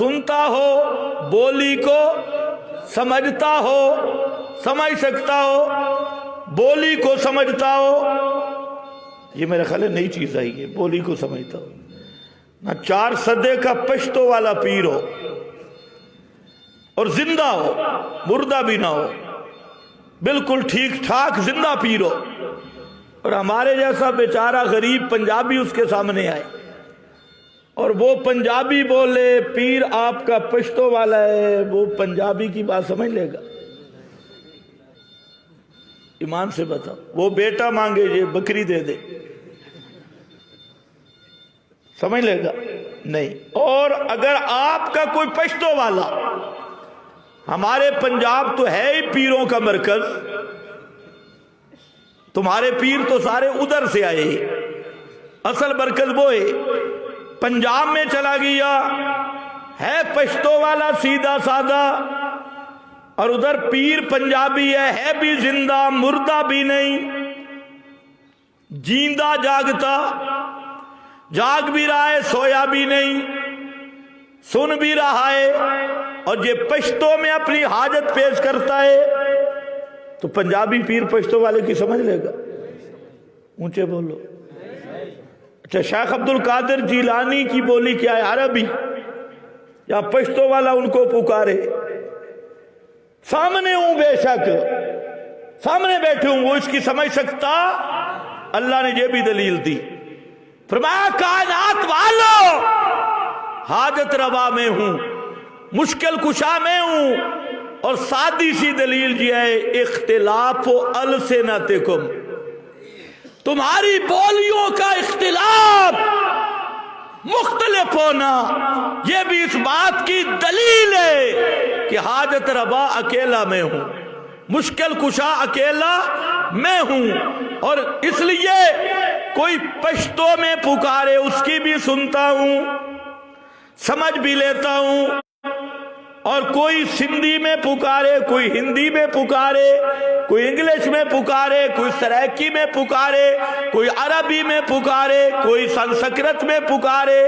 سنتا ہو, بولی کو سمجھتا ہو, سمجھ سکتا ہو, بولی کو سمجھتا ہو. یہ میرا خیال ہے نئی چیز آئی ہے, بولی کو سمجھتا ہو. نہ 4 صدے کا پشتو والا پیر ہو اور زندہ ہو, مردہ بھی نہ ہو, بالکل ٹھیک ٹھاک زندہ پیر ہو, اور ہمارے جیسا بیچارہ غریب پنجابی اس کے سامنے آئے اور وہ پنجابی بولے پیر آپ کا پشتو والا ہے, وہ پنجابی کی بات سمجھ لے گا؟ ایمان سے بتاؤ. وہ بیٹا مانگے یہ بکری دے دے, سمجھ لے گا؟ نہیں. اور اگر آپ کا کوئی پشتو والا, ہمارے پنجاب تو ہے ہی پیروں کا مرکز, تمہارے پیر تو سارے ادھر سے آئے, اصل مرکز وہ ہے. پنجاب میں چلا گیا ہے پشتو والا سیدھا سادہ, اور ادھر پیر پنجابی ہے بھی زندہ, مردہ بھی نہیں, جیندہ جاگتا, جاگ بھی رہا ہے, سویا بھی نہیں, سن بھی رہا ہے, اور یہ پشتو میں اپنی حاجت پیش کرتا ہے. تو پنجابی پیر پشتو والے کی سمجھ لے گا؟ اونچے بولو. اچھا, شیخ عبد القادر جیلانی کی بولی کیا ہے؟ عربی یا پشتو والا ان کو پکارے؟ سامنے ہوں, بے شک سامنے بیٹھے ہوں, وہ اس کی سمجھ سکتا؟ اللہ نے یہ بھی دلیل دی, فرمایا کائنات والو حاجت روا میں ہوں, مشکل کشا میں ہوں, اور سادی سی دلیل یہ ہے اختلاف السنتکم, تمہاری بولیوں کا اختلاف, مختلف ہونا, یہ بھی اس بات کی دلیل ہے کہ حاجت روا اکیلا میں ہوں, مشکل کشا اکیلا میں ہوں. اور اس لیے کوئی پشتو میں پکارے اس کی بھی سنتا ہوں, سمجھ بھی لیتا ہوں, اور کوئی سندھی میں پکارے, کوئی ہندی میں پکارے, کوئی انگلش میں پکارے, کوئی سرائکی میں پکارے, کوئی عربی میں پکارے, کوئی سنسکرت میں پکارے,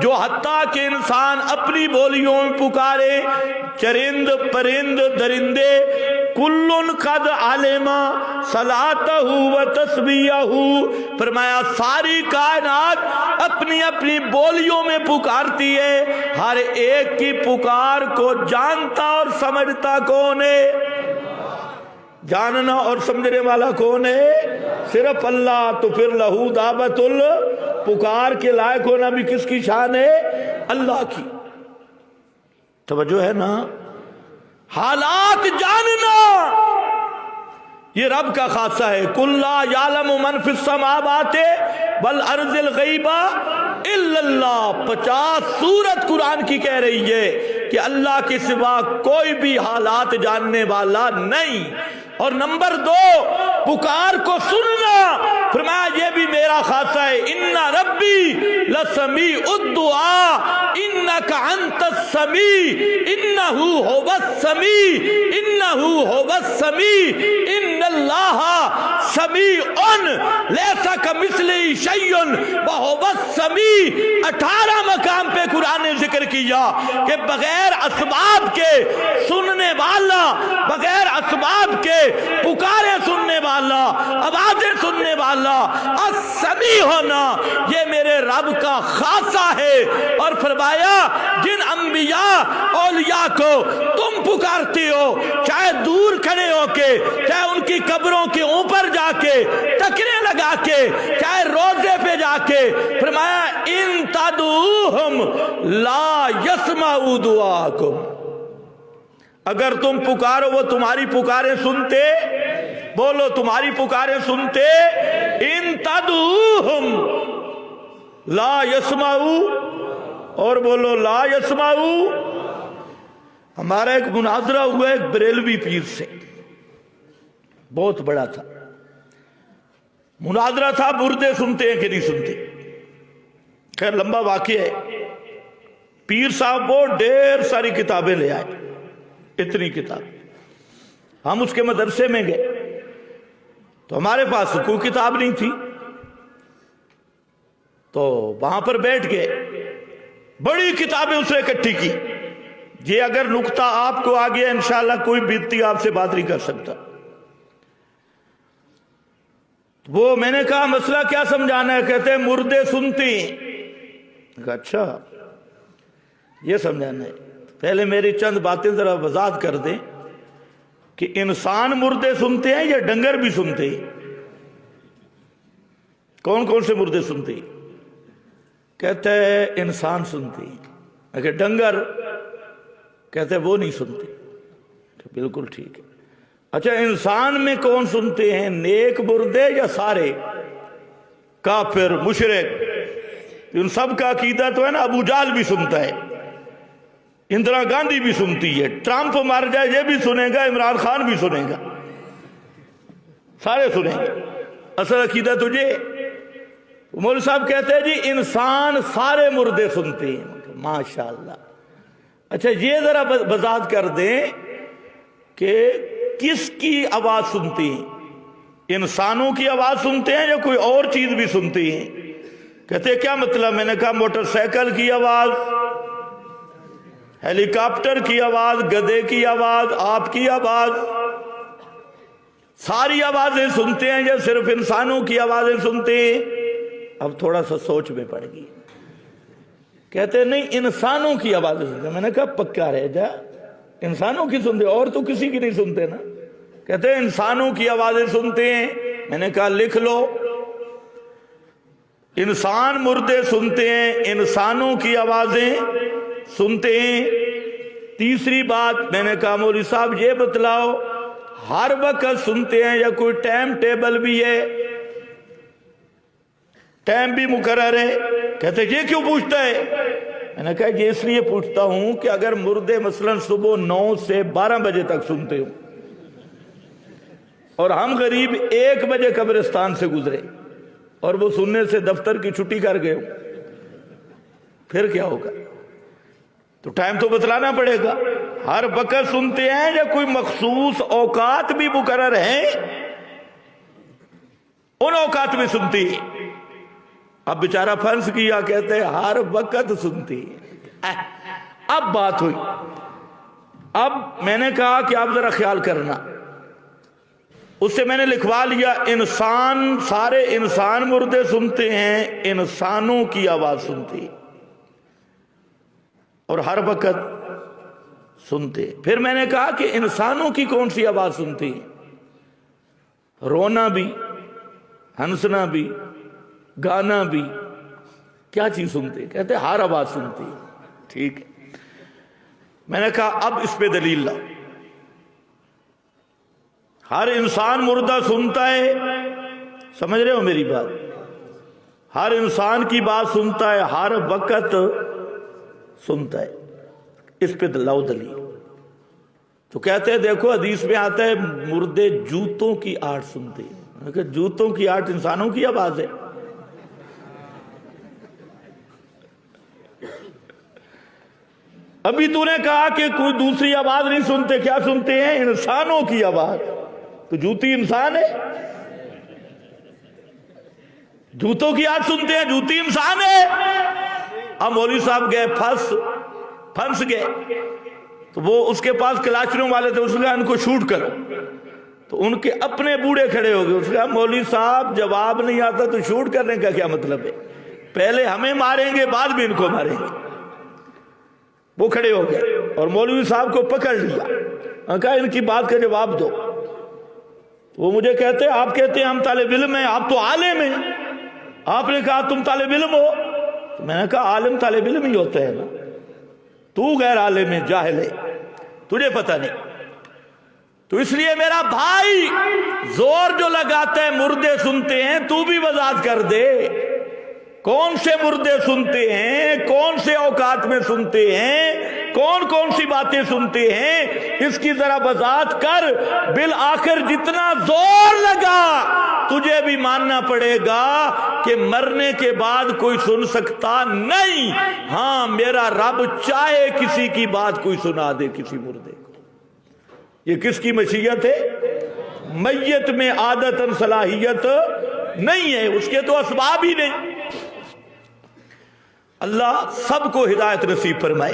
جو حتیٰ کہ انسان اپنی بولیوں میں پکارے, چرند پرند درندے, کلن قد علم صلاتہ و تسبیحہ, فرمایا ساری کائنات اپنی اپنی بولیوں میں پکارتی ہے, ہر ایک کی پکار کو جانتا اور سمجھتا کون ہے؟ جاننا اور سمجھنے والا کون ہے؟ صرف اللہ. تو پھر لہو دعوت الپکار کے لائق ہونا بھی کس کی شان ہے؟ اللہ کی. توجہ ہے نا؟ حالات جاننا یہ رب کا خاصہ ہے. قل لا یعلم من فی السماوات والارض الغیب الا اللہ. 50 سورت قرآن کی کہہ رہی ہے کہ اللہ کے سوا کوئی بھی حالات جاننے والا نہیں. اور نمبر 2 پکار کو سننا, فرمایا یہ بھی میرا خاصہ ہے. ان ربی لسمیع الدعاء انک انت السمیع انہ هو السمیع انہ هو السمیع ان اللہ سمیع لیس کمثلہ شیء وہو السمیع. 18 مقام پہ قرآن نے ذکر کیا کہ بغیر اسباب کے سننے والا, بغیر اسباب کے پکارے سننے والا, آوازیں سننے والا, السمیع ہونا یہ میرے رب کا خاصہ ہے. اور فرمایا جن انبیاء اولیاء کو تم پکارتے ہو, چاہے دور کھڑے ہو کے, چاہے ان کی قبروں کے اوپر جا کے ٹکرے لگا کے, چاہے روزے پہ جا کے, فرمایا ان تدعوہم لا یسمعوا دعاءکم, اگر تم پکارو وہ تمہاری پکاریں سنتے. بولو تمہاری پکاریں سنتے. ان تدعوہم لا یسمعوا, اور بولو لا یسمعوا. ہمارا ایک مناظرہ ہوا ایک بریلوی پیر سے, بہت بڑا تھا مناظرہ تھا, مردے سنتے ہیں کہ نہیں سنتے. خیر لمبا واقعہ ہے. پیر صاحب وہ ڈھیر ساری کتابیں لے آئے, اتنی کتاب. ہم اس کے مدرسے میں گئے تو ہمارے پاس کوئی کتاب نہیں تھی, تو وہاں پر بیٹھ گئے, بڑی کتابیں اس نے اکٹھی کی. یہ اگر نقطہ آپ کو آ گیا انشاءاللہ کوئی بیتی آپ سے بات نہیں کر سکتا. وہ میں نے کہا مسئلہ کیا سمجھانا ہے؟ کہتے ہیں مردے سنتے ہیں. کہا اچھا یہ سمجھانا ہے. پہلے میری چند باتیں ذرا وضاحت کر دیں کہ انسان مردے سنتے ہیں یا ڈنگر بھی سنتے ہیں؟ کون کون سے مردے سنتے ہیں؟ کہتے ہیں انسان سنتے ہیں. اگر ڈنگر کہتے ہیں وہ نہیں سنتے. بالکل ٹھیک ہے. اچھا انسان میں کون سنتے ہیں؟ نیک مردے یا سارے؟ کافر مشرک ان سب کا عقیدہ تو ہے نا. ابو جہل بھی سنتا ہے, اندرا گاندھی بھی سنتی ہے, ٹرمپ مر جائے یہ بھی سنے گا, عمران خان بھی سنے گا, سارے سنیں گے. اصل عقیدہ تجھے مولوی صاحب کہتے ہیں جی انسان سارے مردے سنتے ہیں. ماشاءاللہ. اچھا یہ ذرا وضاحت کر دیں کہ کس کی آواز سنتے ہیں؟ انسانوں کی آواز سنتے ہیں یا کوئی اور چیز بھی سنتے ہیں؟ کہتے ہیں کیا مطلب؟ میں نے کہا موٹر سائیکل کی آواز, ہیلی کاپٹر کی آواز, گدھے کی آواز, آپ کی آواز, ساری آوازیں سنتے ہیں یا صرف انسانوں کی آوازیں سنتے ہیں؟ اب تھوڑا سا سوچ میں پڑ گئی. کہتے ہیں نہیں انسانوں کی آوازیں سنتے ہیں. میں نے کہا پکا رہ جا, انسانوں کی سنتے اور تو کسی کی نہیں سنتے نا. کہتے ہیں انسانوں کی آوازیں سنتے ہیں. میں نے کہا لکھ لو, انسان مردے سنتے ہیں, انسانوں کی آوازیں سنتے ہیں. تیسری بات میں نے کہا مولوی صاحب یہ بتلاؤ ہر وقت سنتے ہیں یا کوئی ٹائم ٹیبل بھی ہے, ٹائم بھی مقرر ہے؟ کہتے ہیں یہ کیوں پوچھتا ہے؟ میں نے کہا یہ اس لیے پوچھتا ہوں کہ اگر مردے مثلا صبح 9 سے 12 بجے تک سنتے ہوں اور ہم غریب 1 بجے قبرستان سے گزرے اور وہ سننے سے دفتر کی چھٹی کر گئے ہوں, پھر کیا ہوگا؟ تو ٹائم تو بتلانا پڑے گا. ہر وقت سنتے ہیں یا کوئی مخصوص اوقات بھی مقرر ہیں؟ ان اوقات میں سنتی ہیں. اب بیچارہ پھنس کیا, کہتے ہیں ہر وقت سنتی ہے. اب بات ہوئی. اب میں نے کہا کہ آپ ذرا خیال کرنا, اس سے میں نے لکھوا لیا انسان, سارے انسان مردے سنتے ہیں, انسانوں کی آواز سنتی ہے اور ہر وقت سنتے. پھر میں نے کہا کہ انسانوں کی کون سی آواز سنتی ہے؟ رونا بھی, ہنسنا بھی, گانا بھی, کیا چیز سنتے؟ کہتے ہر آواز سنتی ہے. ٹھیک ہے. میں نے کہا اب اس پہ دلیل لاؤ. ہر انسان مردہ سنتا ہے, سمجھ رہے ہو میری بات؟ ہر انسان کی بات سنتا ہے, ہر وقت سنتا ہے. اس پہ لاؤ دلیل. تو کہتے ہیں دیکھو حدیث میں آتا ہے مردے جوتوں کی آٹ سنتے ہیں. کہ جوتوں کی آٹ انسانوں کی آواز ہے؟ ابھی تو نے کہا کہ کوئی دوسری آواز نہیں سنتے, کیا سنتے ہیں؟ انسانوں کی آواز. تو جوتی انسان ہے؟ جوتوں کی آواز سنتے ہیں, جوتی انسان ہے. اب مولوی صاحب گئے, پھنس گئے. تو وہ اس کے پاس کلاشنوں والے تھے, اس نے کہا ان کو شوٹ کرو. تو ان کے اپنے بوڑھے کھڑے ہو گئے. اس نے کہا مولوی صاحب جواب نہیں آتا تو شوٹ کرنے کا کیا مطلب ہے؟ پہلے ہمیں ماریں گے بعد میں ان کو ماریں گے. وہ کھڑے ہو گئے اور مولوی صاحب کو پکڑ لیا, کہا ان کی بات کا جواب دو. وہ مجھے کہتے ہیں آپ کہتے ہیں ہم طالب علم ہیں, آپ تو عالم ہیں, آپ نے کہا تم طالب علم ہو. تو میں نے کہا عالم طالب علم ہی ہوتا ہے نا, تو غیر عالم ہے, جاہل ہے, تجھے پتہ نہیں. تو اس لیے میرا بھائی زور جو لگاتا ہے مردے سنتے ہیں, تو بھی وضاحت کر دے کون سے مردے سنتے ہیں, کون سے اوقات میں سنتے ہیں, کون کون سی باتیں سنتے ہیں, اس کی ذرا وضاحت کر. بالآخر جتنا زور لگا تجھے بھی ماننا پڑے گا کہ مرنے کے بعد کوئی سن سکتا نہیں. ہاں میرا رب چاہے کسی کی بات کوئی سنا دے کسی مردے کو. یہ کس کی مشیت ہے؟ میت میں عادتاً صلاحیت نہیں ہے, اس کے تو اسباب ہی نہیں. اللہ سب کو ہدایت نصیب فرمائے.